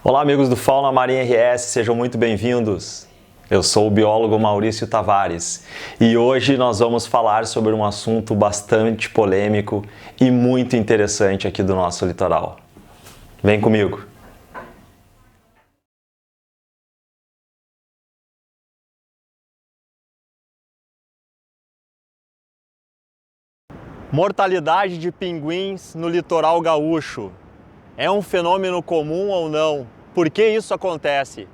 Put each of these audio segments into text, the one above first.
Olá amigos do Fauna Marinha RS, sejam muito bem-vindos. Eu sou o biólogo Maurício Tavares e hoje nós vamos falar sobre um assunto bastante polêmico e muito interessante aqui do nosso litoral. Vem comigo! Mortalidade de pinguins no litoral gaúcho. É um fenômeno comum ou não? Por que isso acontece?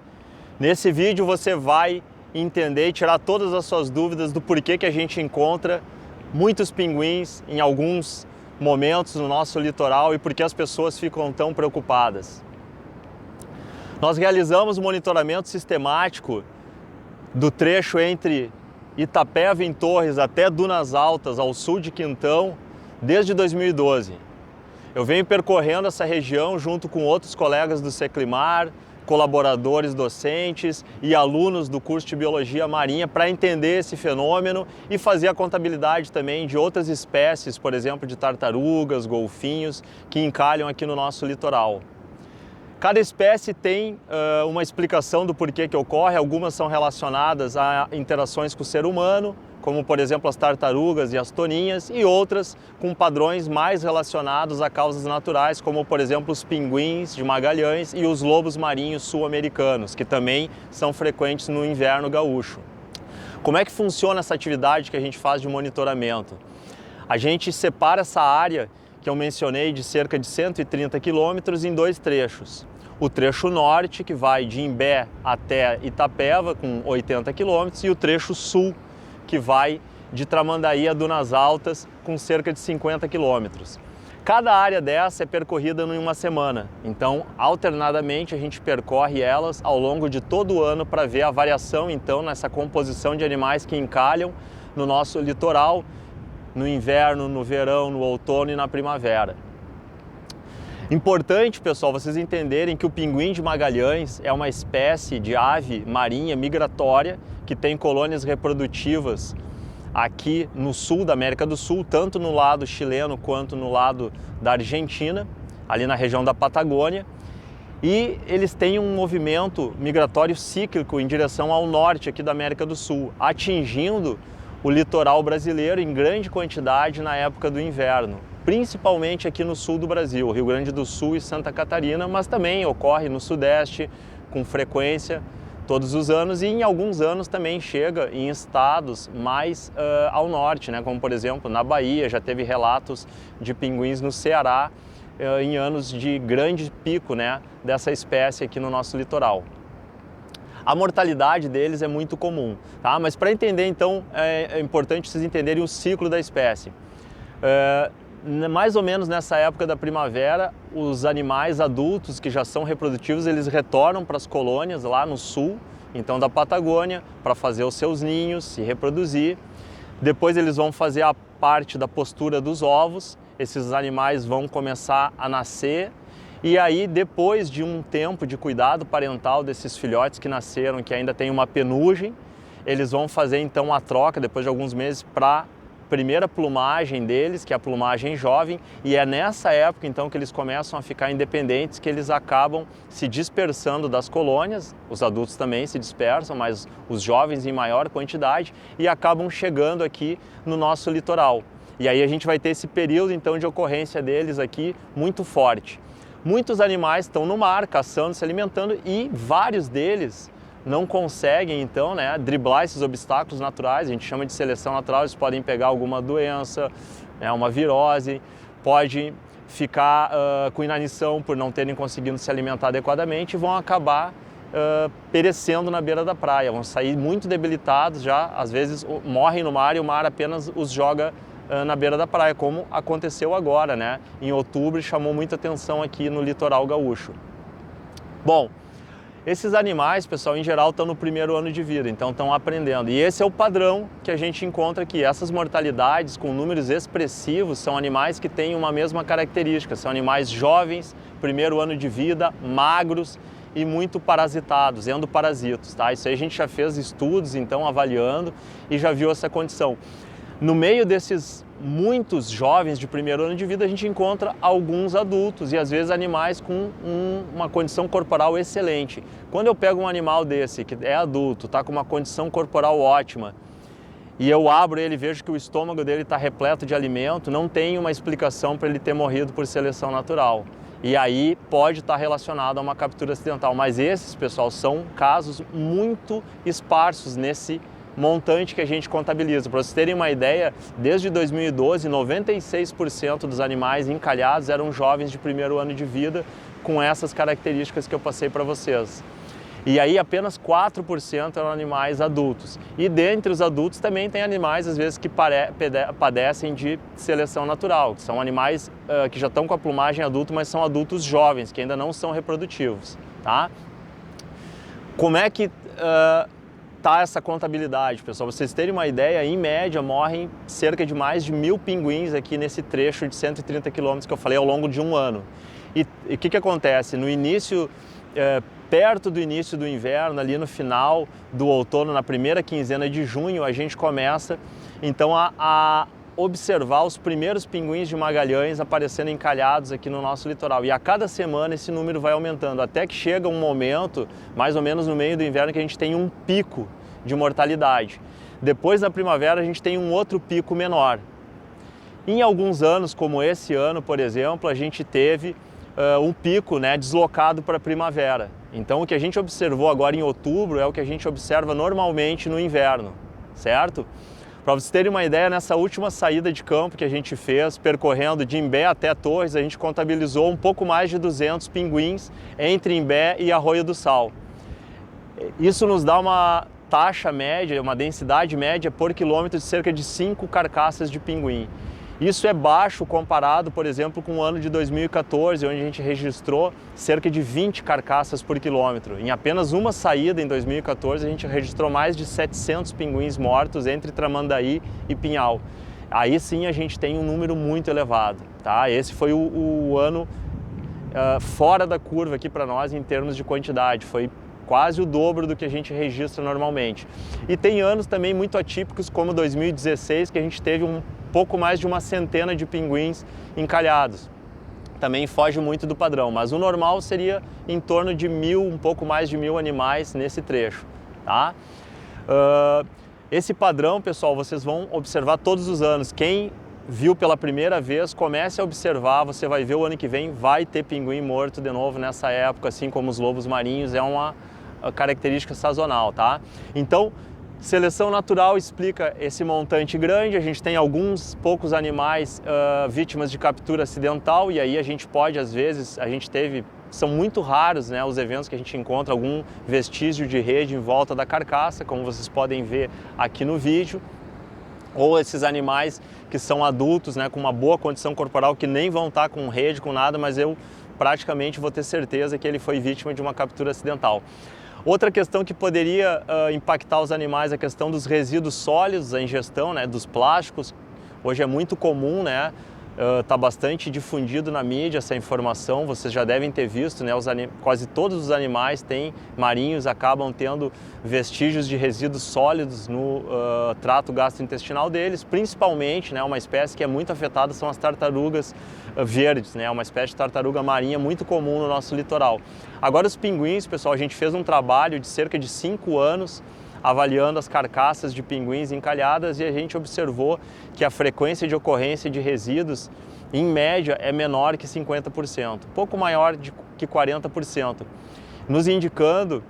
Nesse vídeo você vai entender e tirar todas as suas dúvidas do porquê que a gente encontra muitos pinguins em alguns momentos no nosso litoral e por que as pessoas ficam tão preocupadas. Nós realizamos um monitoramento sistemático do trecho entre Itapeva em Torres até Dunas Altas, ao sul de Quintão, desde 2012. Eu venho percorrendo essa região junto com outros colegas do Seclimar, colaboradores docentes e alunos do curso de Biologia Marinha para entender esse fenômeno e fazer a contabilidade também de outras espécies, por exemplo, de tartarugas, golfinhos, que encalham aqui no nosso litoral. Cada espécie tem uma explicação do porquê que ocorre, algumas são relacionadas a interações com o ser humano, como por exemplo as tartarugas e as toninhas, e outras com padrões mais relacionados a causas naturais, como por exemplo os pinguins de Magalhães e os lobos marinhos sul-americanos, que também são frequentes no inverno gaúcho. Como é que funciona essa atividade que a gente faz de monitoramento? A gente separa essa área que eu mencionei de cerca de 130 quilômetros em dois trechos. O trecho norte, que vai de Imbé até Itapeva, com 80 quilômetros, e o trecho sul, que vai de Tramandaí a Dunas Altas, com cerca de 50 quilômetros. Cada área dessa é percorrida em uma semana, então alternadamente a gente percorre elas ao longo de todo o ano para ver a variação então nessa composição de animais que encalham no nosso litoral, no inverno, no verão, no outono e na primavera. Importante, pessoal, vocês entenderem que o pinguim de Magalhães é uma espécie de ave marinha migratória que tem colônias reprodutivas aqui no sul da América do Sul, tanto no lado chileno quanto no lado da Argentina, ali na região da Patagônia. E eles têm um movimento migratório cíclico em direção ao norte aqui da América do Sul, atingindo o litoral brasileiro em grande quantidade na época do inverno, principalmente aqui no sul do Brasil, Rio Grande do Sul e Santa Catarina, mas também ocorre no Sudeste com frequência todos os anos e em alguns anos também chega em estados mais ao norte, né? Como por exemplo na Bahia, já teve relatos de pinguins no Ceará em anos de grande pico, né, dessa espécie aqui no nosso litoral. A mortalidade deles é muito comum, tá? Mas para entender então é importante vocês entenderem o ciclo da espécie. Mais ou menos nessa época da primavera, os animais adultos que já são reprodutivos, eles retornam para as colônias lá no sul, então da Patagônia, para fazer os seus ninhos, se reproduzir. Depois eles vão fazer a parte da postura dos ovos, esses animais vão começar a nascer. E aí, depois de um tempo de cuidado parental desses filhotes que nasceram, que ainda tem uma penugem, eles vão fazer então a troca, depois de alguns meses, para a primeira plumagem deles, que é a plumagem jovem, e é nessa época então que eles começam a ficar independentes, que eles acabam se dispersando das colônias, os adultos também se dispersam, mas os jovens em maior quantidade, e acabam chegando aqui no nosso litoral. E aí a gente vai ter esse período então de ocorrência deles aqui muito forte. Muitos animais estão no mar, caçando, se alimentando, e vários deles não conseguem, então, né, driblar esses obstáculos naturais, a gente chama de seleção natural. Eles podem pegar alguma doença, né, uma virose, pode ficar com inanição por não terem conseguido se alimentar adequadamente e vão acabar perecendo na beira da praia, vão sair muito debilitados já, às vezes morrem no mar e o mar apenas os joga na beira da praia, como aconteceu agora, né? Em outubro, chamou muita atenção aqui no litoral gaúcho. Bom, esses animais, pessoal, em geral estão no primeiro ano de vida, então estão aprendendo. E esse é o padrão que a gente encontra aqui. Essas mortalidades com números expressivos são animais que têm uma mesma característica. São animais jovens, primeiro ano de vida, magros e muito parasitados, endoparasitos, tá? Isso aí a gente já fez estudos, então, avaliando e já viu essa condição. No meio desses muitos jovens de primeiro ano de vida, a gente encontra alguns adultos e às vezes animais com uma condição corporal excelente. Quando eu pego um animal desse, que é adulto, está com uma condição corporal ótima, e eu abro ele e vejo que o estômago dele está repleto de alimento, não tem uma explicação para ele ter morrido por seleção natural. E aí pode estar relacionado a uma captura acidental. Mas esses, pessoal, são casos muito esparsos nesse montante que a gente contabiliza. Para vocês terem uma ideia, desde 2012, 96% dos animais encalhados eram jovens de primeiro ano de vida com essas características que eu passei para vocês. E aí apenas 4% eram animais adultos. E dentre os adultos também tem animais, às vezes, que padecem de seleção natural, que são animais que já estão com a plumagem adulta, mas são adultos jovens, que ainda não são reprodutivos, tá? Como é que tá essa contabilidade, pessoal? Pra vocês terem uma ideia, em média morrem cerca de mais de 1.000 pinguins aqui nesse trecho de 130 quilômetros que eu falei ao longo de um ano. E o que acontece? No início, perto do início do inverno, ali no final do outono, na primeira quinzena de junho, a gente começa então a observar os primeiros pinguins de Magalhães aparecendo encalhados aqui no nosso litoral. E a cada semana esse número vai aumentando, até que chega um momento, mais ou menos no meio do inverno, que a gente tem um pico de mortalidade. Depois, na primavera, a gente tem um outro pico menor. Em alguns anos, como esse ano, por exemplo, a gente teve um pico, né, deslocado para a primavera. Então, o que a gente observou agora em outubro é o que a gente observa normalmente no inverno, certo? Para vocês terem uma ideia, nessa última saída de campo que a gente fez, percorrendo de Imbé até Torres, a gente contabilizou um pouco mais de 200 pinguins entre Imbé e Arroio do Sal. Isso nos dá uma taxa média, uma densidade média por quilômetro de cerca de 5 carcaças de pinguim. Isso é baixo comparado, por exemplo, com o ano de 2014, onde a gente registrou cerca de 20 carcaças por quilômetro. Em apenas uma saída em 2014, a gente registrou mais de 700 pinguins mortos entre Tramandaí e Pinhal. Aí sim a gente tem um número muito elevado, tá? Esse foi o ano fora da curva aqui para nós em termos de quantidade, foi quase o dobro do que a gente registra normalmente. E tem anos também muito atípicos, como 2016, que a gente teve um pouco mais de uma centena de pinguins encalhados. Também foge muito do padrão, mas o normal seria em torno de 1.000, um pouco mais de 1.000 animais nesse trecho, tá? Esse padrão, pessoal, vocês vão observar todos os anos. Quem viu pela primeira vez, comece a observar, você vai ver o ano que vem, vai ter pinguim morto de novo nessa época, assim como os lobos marinhos, é uma característica sazonal, tá? Então, seleção natural explica esse montante grande, a gente tem alguns poucos animais vítimas de captura acidental e aí a gente pode, às vezes, são muito raros, né, os eventos que a gente encontra algum vestígio de rede em volta da carcaça, como vocês podem ver aqui no vídeo, ou esses animais que são adultos, né, com uma boa condição corporal, que nem vão estar com rede, com nada, mas eu praticamente vou ter certeza que ele foi vítima de uma captura acidental. Outra questão que poderia impactar os animais é a questão dos resíduos sólidos, a ingestão, né, dos plásticos. Hoje é muito comum, né, está bastante difundido na mídia essa informação, vocês já devem ter visto, né, quase todos os animais marinhos acabam tendo vestígios de resíduos sólidos no trato gastrointestinal deles, principalmente, né, uma espécie que é muito afetada são as tartarugas verdes, né, uma espécie de tartaruga marinha muito comum no nosso litoral. Agora os pinguins, pessoal, a gente fez um trabalho de cerca de 5 anos avaliando as carcaças de pinguins encalhadas e a gente observou que a frequência de ocorrência de resíduos, em média, é menor que 50%, pouco maior que 40%, nos indicando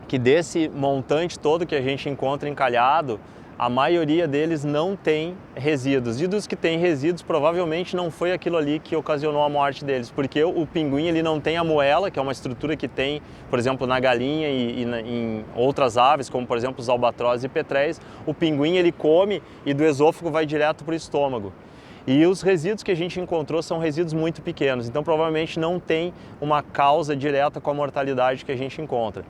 que desse montante todo que a gente encontra encalhado, a maioria deles não tem resíduos. E dos que tem resíduos, provavelmente não foi aquilo ali que ocasionou a morte deles, porque o pinguim ele não tem a moela, que é uma estrutura que tem, por exemplo, na galinha e em outras aves, como por exemplo os albatrozes e petréis. O pinguim ele come e do esôfago vai direto para o estômago. E os resíduos que a gente encontrou são resíduos muito pequenos, então provavelmente não tem uma causa direta com a mortalidade que a gente encontra.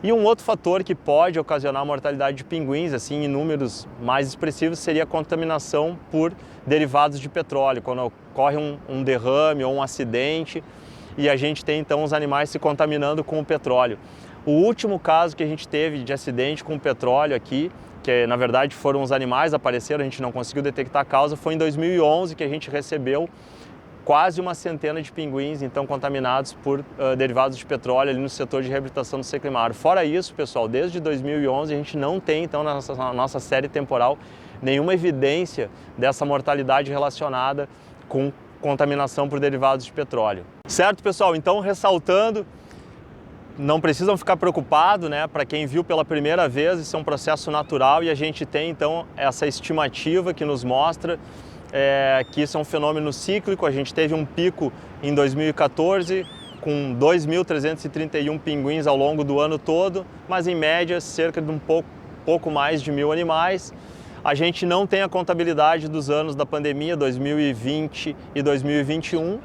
E um outro fator que pode ocasionar a mortalidade de pinguins, assim, em números mais expressivos, seria a contaminação por derivados de petróleo, quando ocorre um derrame ou um acidente e a gente tem então os animais se contaminando com o petróleo. O último caso que a gente teve de acidente com petróleo aqui que na verdade foram os animais apareceram, a gente não conseguiu detectar a causa, foi em 2011 que a gente recebeu quase uma centena de pinguins, então, contaminados por derivados de petróleo ali no setor de reabilitação do Seclimar. Fora isso, pessoal, desde 2011 a gente não tem, então, na nossa série temporal, nenhuma evidência dessa mortalidade relacionada com contaminação por derivados de petróleo. Certo, pessoal? Então, ressaltando, não precisam ficar preocupados, né? Para quem viu pela primeira vez, isso é um processo natural e a gente tem, então, essa estimativa que nos mostra que isso é um fenômeno cíclico. A gente teve um pico em 2014 com 2.331 pinguins ao longo do ano todo, mas em média cerca de pouco mais de 1.000 animais. A gente não tem a contabilidade dos anos da pandemia, 2020 e 2021,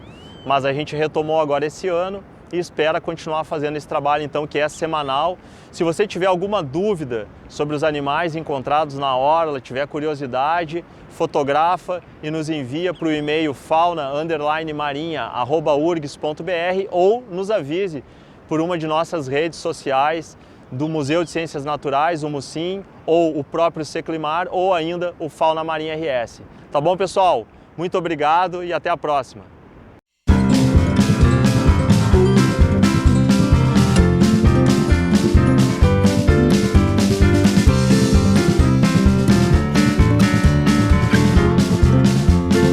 mas a gente retomou agora esse ano e espera continuar fazendo esse trabalho, então, que é semanal. Se você tiver alguma dúvida sobre os animais encontrados na orla, tiver curiosidade, fotografa e nos envia para o e-mail fauna_marinha@urgs.br ou nos avise por uma de nossas redes sociais do Museu de Ciências Naturais, o MUCIM, ou o próprio Seclimar, ou ainda o Fauna Marinha RS. Tá bom, pessoal? Muito obrigado e até a próxima!